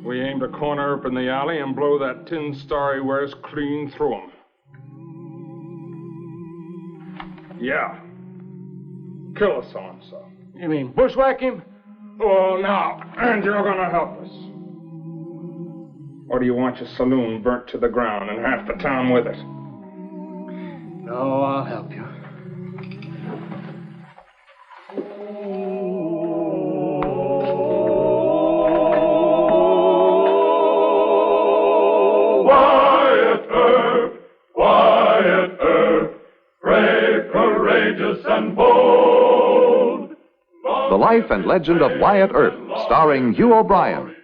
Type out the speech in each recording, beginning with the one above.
We aim to corner Earp in the alley and blow that tin star he wears clean through him. Yeah. Kill us so-and-so. You mean bushwhack him? Oh, now. And you're gonna help us. Or do you want your saloon burnt to the ground and half the town with it? No, I'll help you. Wyatt Earp, brave, courageous, and bold. The Life and Legend of Wyatt Earp, starring Hugh O'Brien.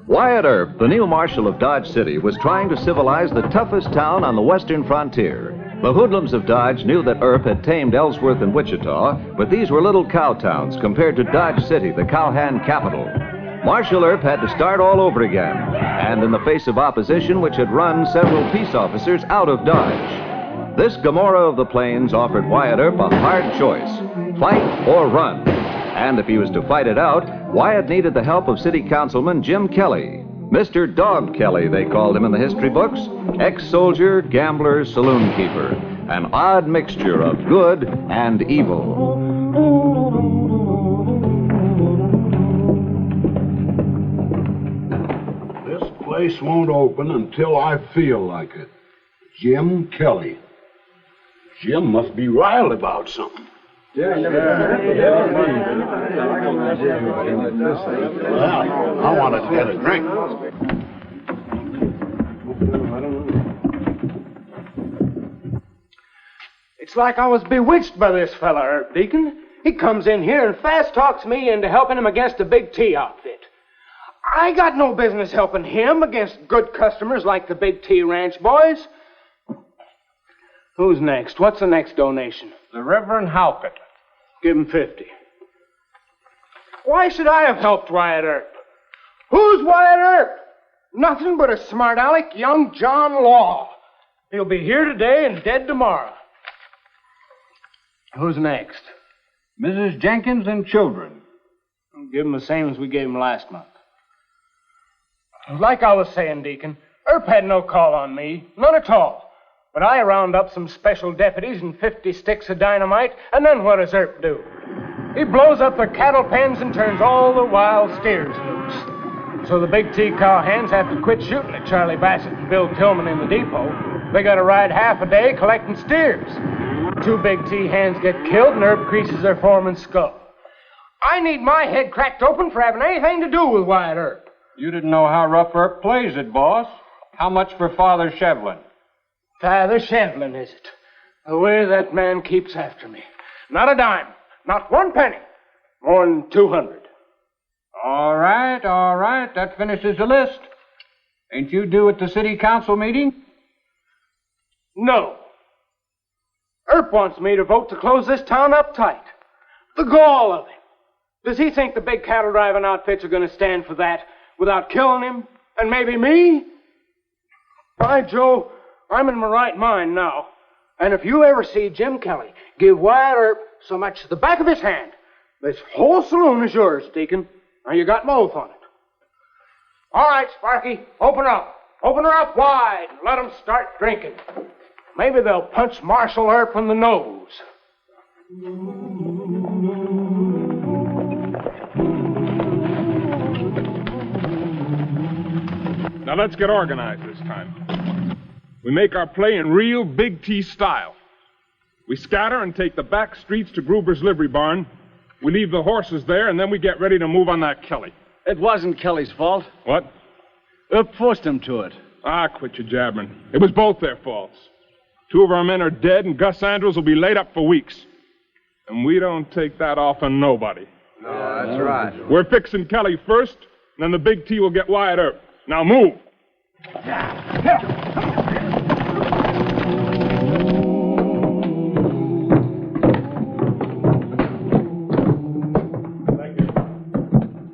Wyatt Earp, the new marshal of Dodge City, was trying to civilize the toughest town on the western frontier. The hoodlums of Dodge knew that Earp had tamed Ellsworth and Wichita, but these were little cow towns compared to Dodge City, the cowhand capital. Marshal Earp had to start all over again, and in the face of opposition which had run several peace officers out of Dodge. This Gomorrah of the Plains offered Wyatt Earp a hard choice: fight or run. And if he was to fight it out, Wyatt needed the help of City Councilman Jim Kelly. Mr. Dog Kelly, they called him in the history books. Ex-soldier, gambler, saloon keeper. An odd mixture of good and evil. This place won't open until I feel like it. Jim Kelly. Jim must be riled about something. Well, I wanted to get a drink. It's like I was bewitched by this fella, Earp, Deacon. He comes in here and fast talks me into helping him against the Big T outfit. I got no business helping him against good customers like the Big T Ranch boys. Who's next? What's the next donation? The Reverend Halkett. Give him 50. Why should I have helped Wyatt Earp? Who's Wyatt Earp? Nothing but a smart-aleck young John Law. He'll be here today and dead tomorrow. Who's next? Mrs. Jenkins and children. I'll give him the same as we gave him last month. Like I was saying, Deacon, Earp had no call on me. None at all. But I round up some special deputies and 50 sticks of dynamite, and then what does Earp do? He blows up their cattle pens and turns all the wild steers loose. So the Big T cowhands have to quit shooting at Charlie Bassett and Bill Tillman in the depot. They got to ride half a day collecting steers. 2 Big T hands get killed and Earp creases their foreman's skull. I need my head cracked open for having anything to do with Wyatt Earp. You didn't know how rough Earp plays it, boss. How much for Father Shevlin? Father Shevlin, is it? The way that man keeps after me. Not a dime. Not 1 penny. More than 200. All right. That finishes the list. Ain't you due at the city council meeting? No. Earp wants me to vote to close this town up tight. The gall of him. Does he think the big cattle driving outfits are going to stand for that without killing him? And maybe me? By Joe, I'm in my right mind now. And if you ever see Jim Kelly give Wyatt Earp so much as the back of his hand, this whole saloon is yours, Deacon. Now, you got my oath on it. All right, Sparky, open up. Open her up wide and let them start drinking. Maybe they'll punch Marshal Earp in the nose. Now let's get organized this time. We make our play in real Big T style. We scatter and take the back streets to Gruber's livery barn. We leave the horses there, and then we get ready to move on that Kelly. It wasn't Kelly's fault. What? Earp forced him to it. Ah, quit your jabbering. It was both their faults. 2 of our men are dead, and Gus Andrews will be laid up for weeks. And we don't take that off on nobody. No, that's right. We're fixing Kelly first, and then the Big T will get Wyatt Earp. Now move.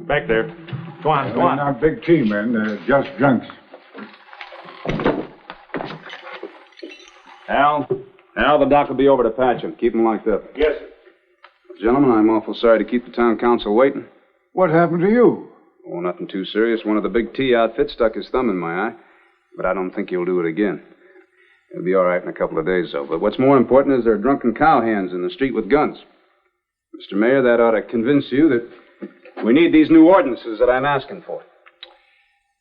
Back there. Go on, go on. They're not Big T, men. They're just drunks. Al, the doc will be over to patch him. Keep him locked up. Yes, sir. Gentlemen, I'm awful sorry to keep the town council waiting. What happened to you? Oh, nothing too serious. One of the big T outfits stuck his thumb in my eye. But I don't think he'll do it again. He'll be all right in a couple of days, though. But what's more important is there are drunken cowhands in the street with guns. Mr. Mayor, that ought to convince you that we need these new ordinances that I'm asking for.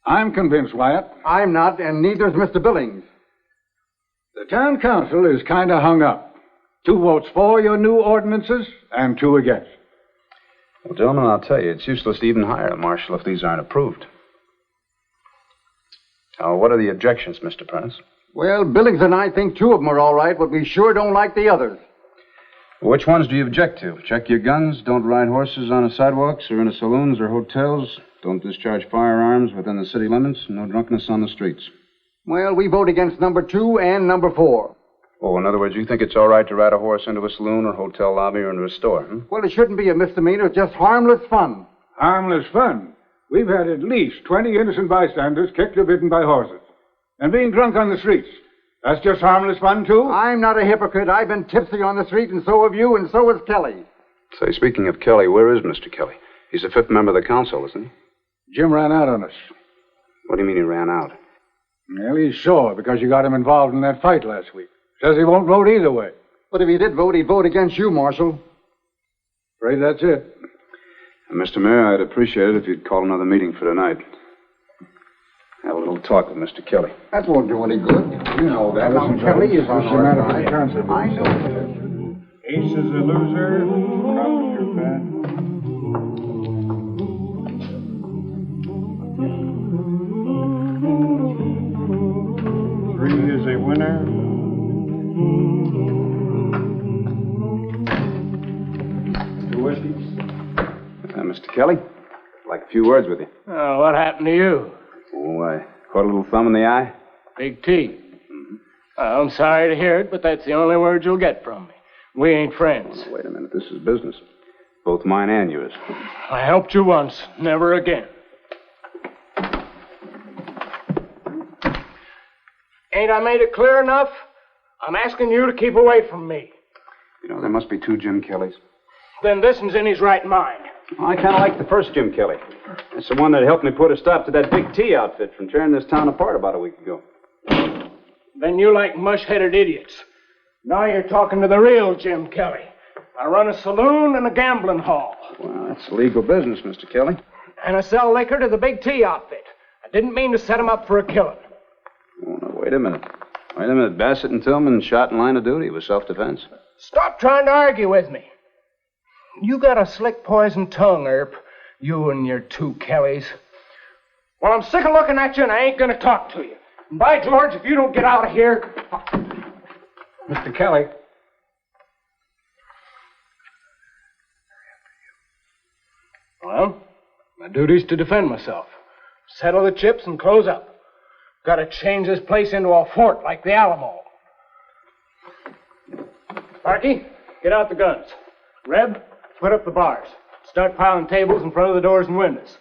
I'm convinced, Wyatt. I'm not, and neither's Mr. Billings. The town council is kind of hung up. 2 votes for your new ordinances and 2 against. Well, gentlemen, I'll tell you, it's useless to even hire a marshal if these aren't approved. Now, what are the objections, Mr. Prentice? Well, Billings and I think 2 of them are all right, but we sure don't like the others. Which ones do you object to? Check your guns, don't ride horses on the sidewalks or in the saloons or hotels, don't discharge firearms within the city limits, no drunkenness on the streets. Well, we vote against number 2 and number 4. Oh, in other words, you think it's all right to ride a horse into a saloon or hotel lobby or into a store, huh? Well, it shouldn't be a misdemeanor. It's just harmless fun. Harmless fun? We've had at least 20 innocent bystanders kicked or bitten by horses. And being drunk on the streets. That's just harmless fun, too? I'm not a hypocrite. I've been tipsy on the street, and so have you, and so has Kelly. Say, speaking of Kelly, where is Mr. Kelly? He's the 5th member of the council, isn't he? Jim ran out on us. What do you mean he ran out? Well, he's sore because you got him involved in that fight last week. Says he won't vote either way. But if he did vote, he'd vote against you, Marshal. Afraid that's it. Mr. Mayor, I'd appreciate it if you'd call another meeting for tonight. Have a little talk with Mr. Kelly. That won't do any good. You know that. Now, Kelly is on our side. I know. Ace is a loser. Come to your bed. Three is a winner. Two whiskeys. Mr. Kelly, I'd like a few words with you. Oh, what happened to you? Oh, I caught a little thumb in the eye. Big T. Mm-hmm. I'm sorry to hear it, but that's the only word you'll get from me. We ain't friends. Oh, wait a minute. This is business. Both mine and yours. I helped you once. Never again. Ain't I made it clear enough? I'm asking you to keep away from me. You know, there must be 2 Jim Kellys. Then this one's in his right mind. I kind of like the first Jim Kelly. That's the one that helped me put a stop to that big T outfit from tearing this town apart about a week ago. Then you like mush-headed idiots. Now you're talking to the real Jim Kelly. I run a saloon and a gambling hall. Well, that's legal business, Mr. Kelly. And I sell liquor to the big T outfit. I didn't mean to set him up for a killing. Oh, now, wait a minute. Wait a minute. Bassett and Tillman shot in line of duty. It was self-defense. Stop trying to argue with me. You got a slick poison tongue, Earp. You and your 2 Kellys. Well, I'm sick of looking at you, and I ain't going to talk to you. And by George, if you don't get out of here... Mr. Kelly. Well, my duty's to defend myself. Settle the chips and close up. Got to change this place into a fort like the Alamo. Sparky, get out the guns. Reb, put up the bars. Start piling tables in front of the doors and windows.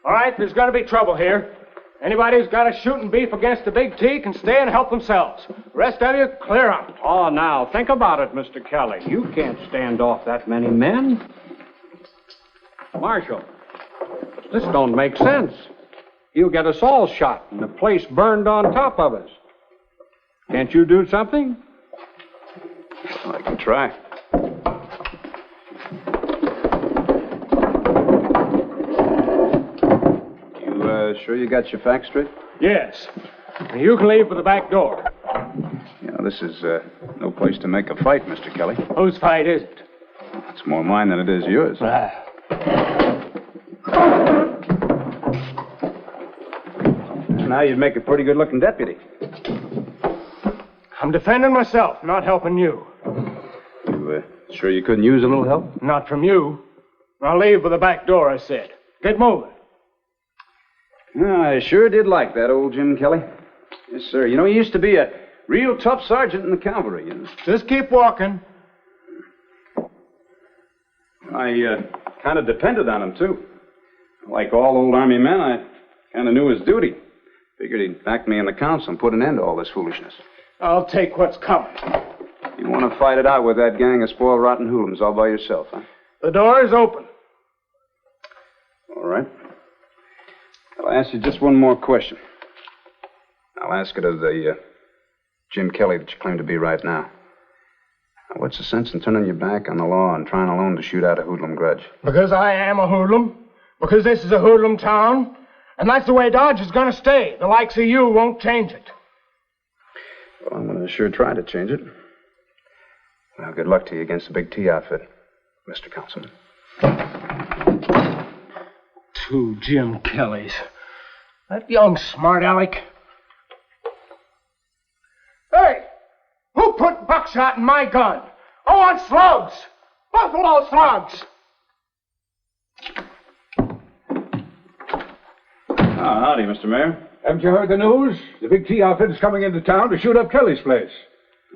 All right, there's going to be trouble here. Anybody who's got a shooting beef against the big T can stay and help themselves. The rest of you, clear out. Oh, now, think about it, Mr. Kelly. You can't stand off that many men. Marshal, this don't make sense. He'll get us all shot and the place burned on top of us. Can't you do something? I can try. Sure you got your facts straight? Yes. You can leave for the back door. You know, this is no place to make a fight, Mr. Kelly. Whose fight is it? It's more mine than it is yours. Now you'd make a pretty good-looking deputy. I'm defending myself, not helping you. You sure you couldn't use a little help? Not from you. I'll leave for the back door, I said. Get moving. I sure did like that old Jim Kelly. Yes, sir. You know, he used to be a real tough sergeant in the cavalry, you know. Just keep walking. I kind of depended on him, too. Like all old Army men, I kind of knew his duty. Figured he'd back me in the council and put an end to all this foolishness. I'll take what's coming. You want to fight it out with that gang of spoiled, rotten hoodlums all by yourself, huh? The door is open. All right. I'll ask you just one more question. I'll ask it of the Jim Kelly that you claim to be right now. Now, what's the sense in turning your back on the law and trying alone to shoot out a hoodlum grudge? Because I am a hoodlum. Because this is a hoodlum town. And that's the way Dodge is going to stay. The likes of you won't change it. Well, I'm going to sure try to change it. Well, good luck to you against the Big T outfit, Mr. Councilman. 2 Jim Kellys. That young smart aleck. Hey! Who put buckshot in my gun? I want slugs! Buffalo slugs! Howdy, Mr. Mayor. Haven't you heard the news? The Big T outfit is coming into town to shoot up Kelly's place.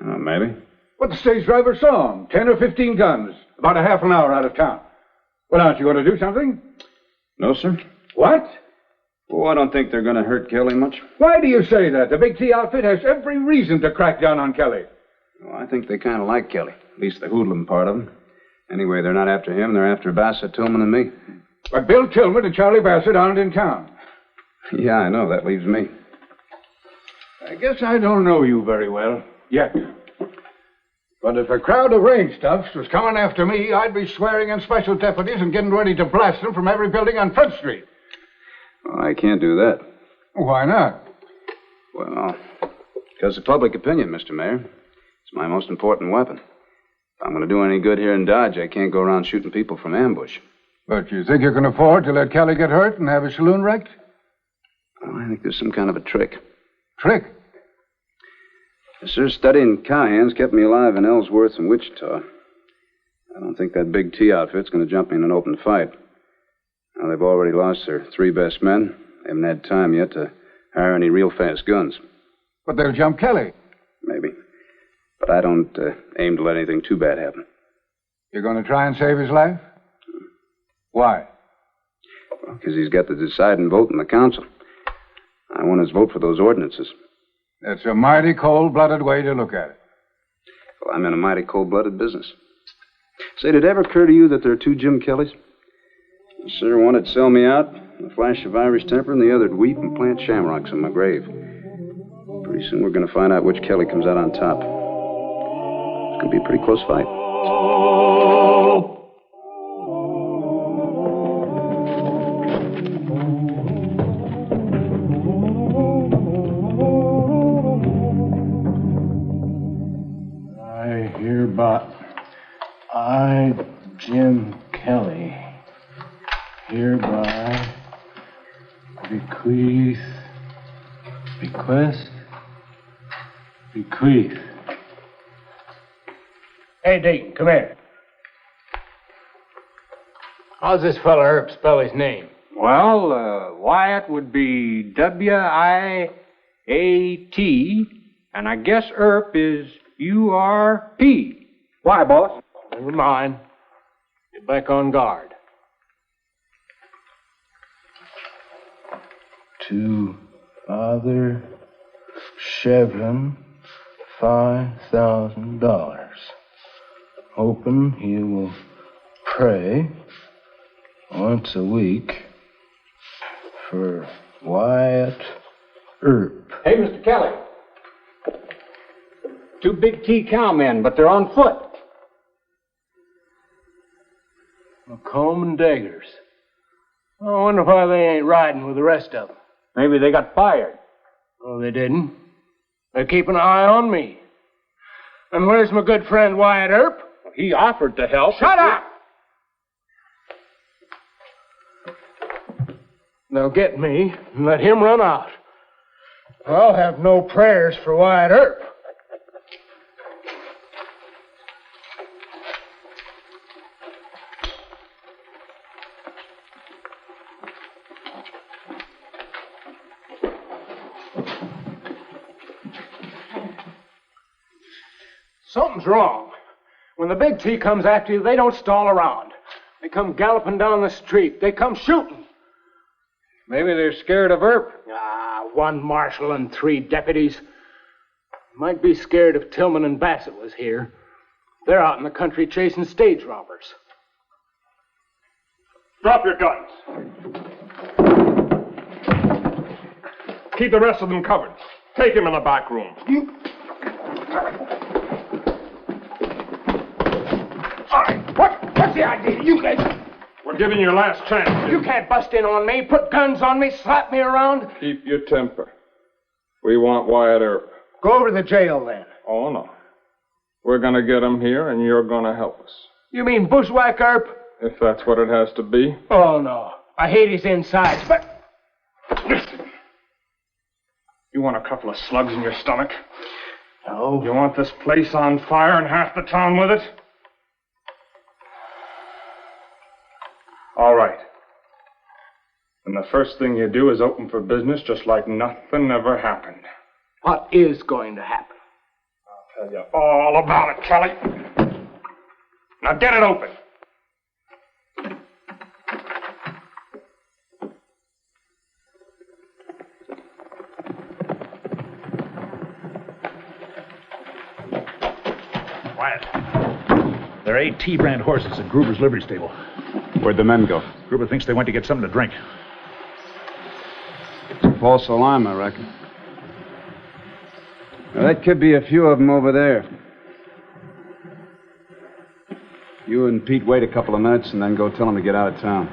Maybe. But the stage driver saw him. 10 or 15 guns. About a half an hour out of town. Well, aren't you going to do something? No, sir. What? Oh, I don't think they're going to hurt Kelly much. Why do you say that? The Big T outfit has every reason to crack down on Kelly. Well, I think they kind of like Kelly. At least the hoodlum part of him. Anyway, they're not after him. They're after Bassett, Tillman, and me. But Bill Tillman and Charlie Bassett aren't in town. Yeah, I know. That leaves me. I guess I don't know you very well. Yet. But if a crowd of range stuffs was coming after me, I'd be swearing in special deputies and getting ready to blast them from every building on Front Street. Well, I can't do that. Why not? Well, because of public opinion, Mr. Mayor. It's my most important weapon. If I'm going to do any good here in Dodge, I can't go around shooting people from ambush. But you think you can afford to let Kelly get hurt and have his saloon wrecked? Well, I think there's some kind of a trick. Trick? Yes, sir. Studying cowhands kept me alive in Ellsworth and Wichita. I don't think that Big T outfit's going to jump me in an open fight. Now, they've already lost their 3 best men. They haven't had time yet to hire any real fast guns. But they'll jump Kelly. Maybe. But I don't aim to let anything too bad happen. You're going to try and save his life? Why? Well, because he's got the deciding vote in the council. I want his vote for those ordinances. That's a mighty cold-blooded way to look at it. Well, I'm in a mighty cold-blooded business. Say, did it ever occur to you that there are 2 Jim Kellys? Sir, one would sell me out in a flash of Irish temper, and the other would weep and plant shamrocks in my grave. Pretty soon we're going to find out which Kelly comes out on top. It's going to be a pretty close fight. I, Jim Kelly, hereby bequeath. Hey, Deacon, come here. How's this fella Earp spell his name? Well, Wyatt would be W-I-A-T, and I guess Earp is U-R-P. Why, boss? Never mind. Get back on guard. To Father Shevlin, $5,000. Hoping he will pray once a week for Wyatt Earp. Hey, Mr. Kelly. 2 Big T cowmen, but they're on foot. Comb and daggers. I wonder why they ain't riding with the rest of them. Maybe they got fired. Oh, they didn't. They're keeping an eye on me. And where's my good friend Wyatt Earp? He offered to help. Shut up! They'll get me and let him run out. I'll have no prayers for Wyatt Earp. Something's wrong. When the Big T comes after you, they don't stall around. They come galloping down the street. They come shooting. Maybe they're scared of Earp. Ah, 1 marshal and 3 deputies. Might be scared if Tillman and Bassett was here. They're out in the country chasing stage robbers. Drop your guns. Keep the rest of them covered. Take him in the back room. All right, what's the idea? You guys... We're giving you your last chance. You can't bust in on me, put guns on me, slap me around. Keep your temper. We want Wyatt Earp. Go over to the jail, then. Oh, no. We're going to get him here, and you're going to help us. You mean bushwhack Earp? If that's what it has to be. Oh, no. I hate his insides, but... Listen. You want a couple of slugs in your stomach? No. You want this place on fire and half the town with it? All right. And the first thing you do is open for business just like nothing ever happened. What is going to happen? I'll tell you all about it, Kelly. Now get it open. Wyatt. There are 8 T-brand horses in Gruber's livery stable. Where'd the men go? Gruber thinks they went to get something to drink. It's a false alarm, I reckon. Now, that could be a few of them over there. You and Pete wait a couple of minutes and then go tell them to get out of town.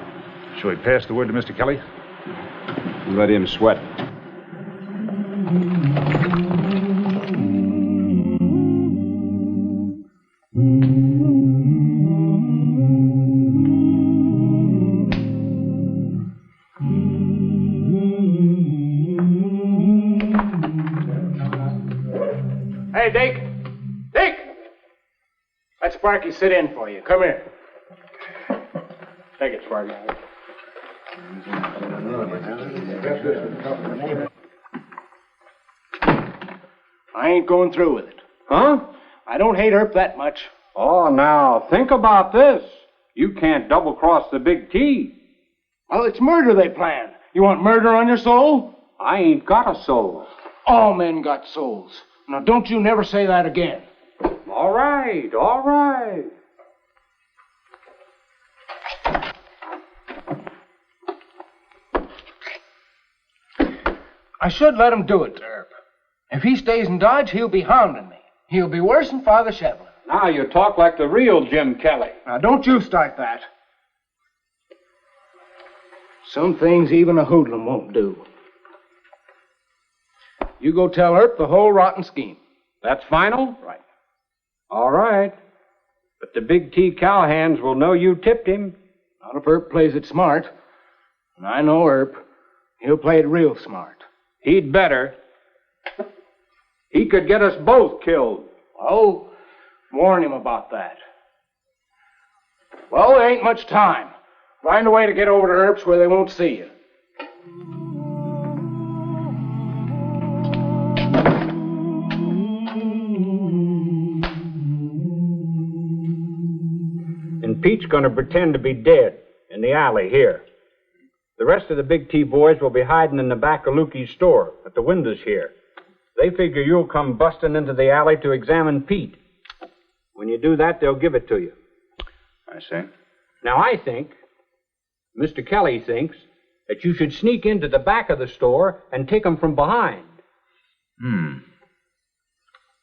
Shall we pass the word to Mr. Kelly? And let him sweat. Hey, Dick! Dick! Let Sparky sit in for you. Come here. Take it, Sparky. I ain't going through with it. Huh? I don't hate Earp that much. Oh, now, think about this. You can't double-cross the big T. Well, it's murder they plan. You want murder on your soul? I ain't got a soul. All men got souls. Now, don't you never say that again. All right, all right. I should let him do it, Earp. If he stays in Dodge, he'll be hounding me. He'll be worse than Father Shevlin. Now you talk like the real Jim Kelly. Now, don't you start that. Some things even a hoodlum won't do. You go tell Earp the whole rotten scheme. That's final? Right. All right. But the big T cowhands will know you tipped him. Not if Earp plays it smart. And I know Earp. He'll play it real smart. He'd better. He could get us both killed. Oh, warn him about that. Well, there ain't much time. Find a way to get over to Earp's where they won't see you. And Pete's going to pretend to be dead in the alley here. The rest of the Big T boys will be hiding in the back of Lukey's store at the windows here. They figure you'll come busting into the alley to examine Pete. When you do that, they'll give it to you. I see. Now, I think, Mr. Kelly thinks, that you should sneak into the back of the store and take them from behind.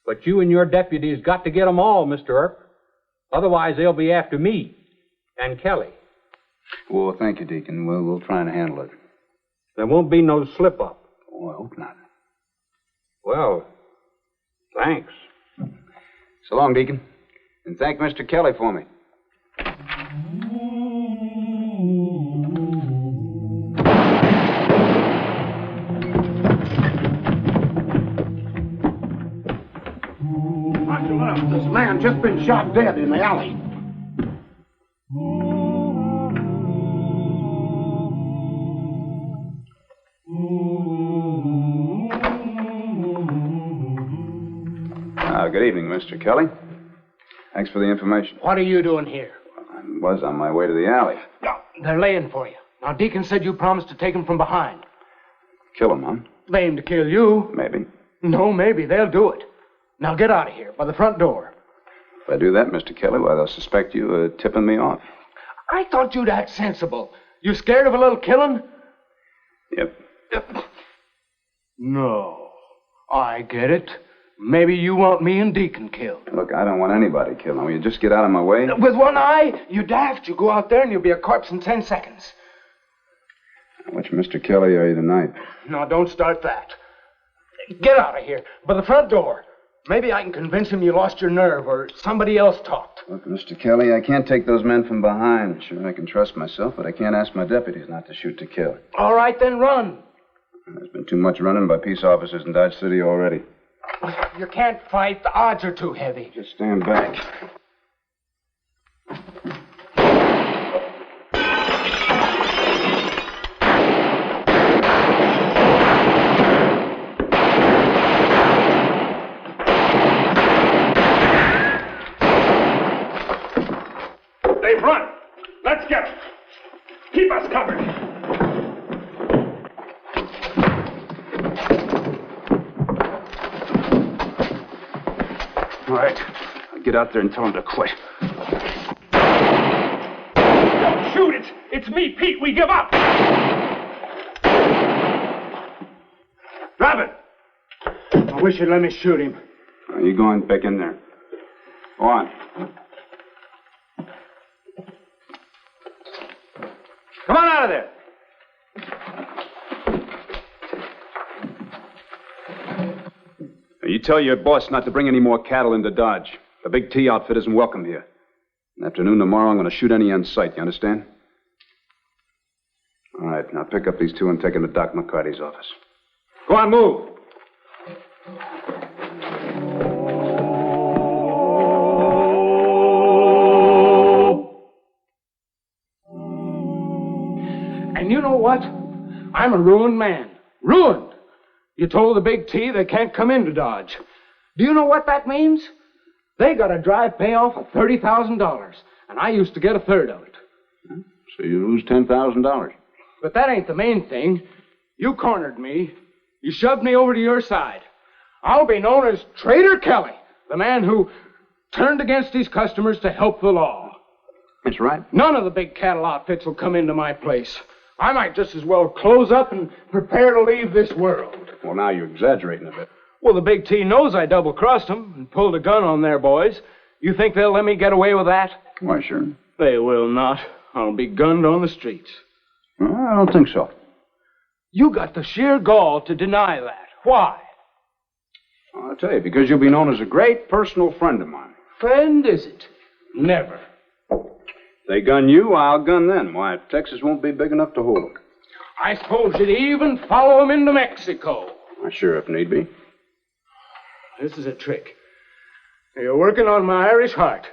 But you and your deputies got to get them all, Mr. Earp. Otherwise, they'll be after me and Kelly. Well, thank you, Deacon. We'll try and handle it. There won't be no slip-up. Oh, I hope not. Well, thanks. So long, Deacon. And thank Mr. Kelly for me. Watch your left. This man just been shot dead in the alley. Good evening, Mr. Kelly. Thanks for the information. What are you doing here? I was on my way to the alley. No, they're laying for you. Now, Deacon said you promised to take them from behind. Kill him, huh? They aim to kill you. Maybe. No, maybe. They'll do it. Now, get out of here, by the front door. If I do that, Mr. Kelly, why, they'll suspect you of tipping me off. I thought you'd act sensible. You scared of a little killing? Yep. No. I get it. Maybe you want me and Deacon killed. Look, I don't want anybody killed. Now, will you just get out of my way? With one eye? You daft. You go out there and you'll be a corpse in 10 seconds. Which Mr. Kelly are you tonight? No, don't start that. Get out of here. By the front door. Maybe I can convince him you lost your nerve or somebody else talked. Look, Mr. Kelly, I can't take those men from behind. Sure, I can trust myself, but I can't ask my deputies not to shoot to kill. All right, then run. There's been too much running by peace officers in Dodge City already. You can't fight. The odds are too heavy. Just stand back. They've run. Let's get them. Keep us covered. All right. I'll get out there and tell them to quit. Don't shoot it. It's me, Pete. We give up. Drop it. I wish you'd let me shoot him. You go on back in there. Go on. Come on out of there. You tell your boss not to bring any more cattle into Dodge. The big T outfit isn't welcome here. In the afternoon tomorrow, I'm going to shoot any on sight. You understand? All right, now pick up these two and take them to Doc McCarty's office. Go on, move. And you know what? I'm a ruined man. Ruined. You told the big T they can't come into Dodge. Do you know what that means? They got a dry payoff of $30,000, and I used to get a third of it. So you lose $10,000. But that ain't the main thing. You cornered me. You shoved me over to your side. I'll be known as Trader Kelly, the man who turned against his customers to help the law. That's right. None of the big cattle outfits will come into my place. I might just as well close up and prepare to leave this world. Well, now you're exaggerating a bit. Well, the big T knows I double-crossed them and pulled a gun on their boys. You think they'll let me get away with that? Why, sure. They will not. I'll be gunned on the streets. Well, I don't think so. You got the sheer gall to deny that. Why? I'll tell you, because you'll be known as a great personal friend of mine. Friend, is it? Never. They gun you, I'll gun them. Why, Texas won't be big enough to hold them. I suppose you'd even follow them into Mexico. Why, sure, if need be. This is a trick. You're working on my Irish heart.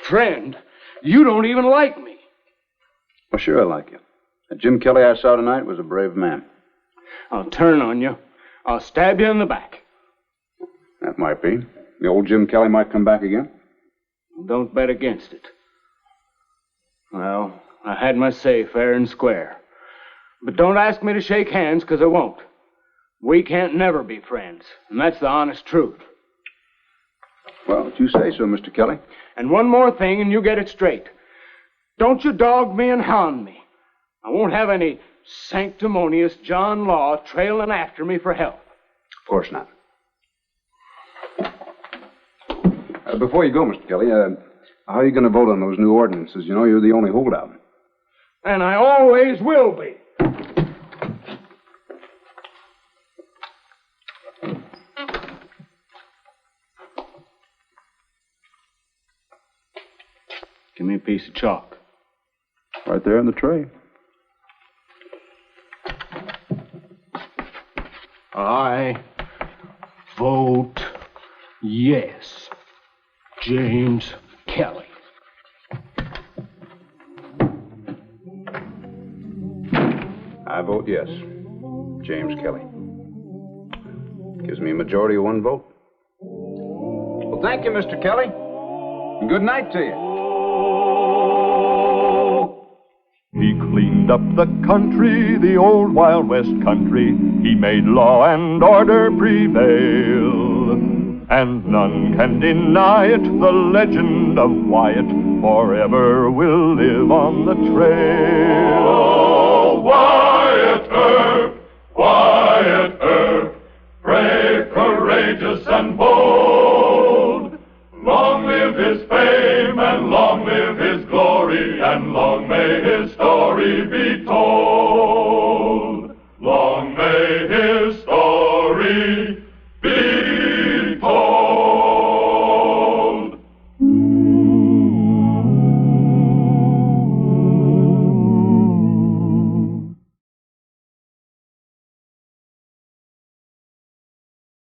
Friend, you don't even like me. Well, sure I like you. That Jim Kelly I saw tonight was a brave man. I'll turn on you. I'll stab you in the back. That might be. The old Jim Kelly might come back again. Don't bet against it. Well, I had my say fair and square. But don't ask me to shake hands, 'cause I won't. We can't never be friends, and that's the honest truth. Well, if you say so, Mr. Kelly. And one more thing, and you get it straight. Don't you dog me and hound me. I won't have any sanctimonious John Law trailing after me for help. Of course not. Before you go, Mr. Kelly, how are you going to vote on those new ordinances? You know, you're the only holdout. And I always will be. Give me a piece of chalk. Right there in the tray. I vote yes. James Kelly. I vote yes. James Kelly. Gives me a majority of one vote. Well, thank you, Mr. Kelly. And good night to you. He cleaned up the country, the old Wild West country. He made law and order prevail. And none can deny it, the legend of Wyatt forever will live on the trail. Oh, Wyatt Earp, Wyatt and long may his story be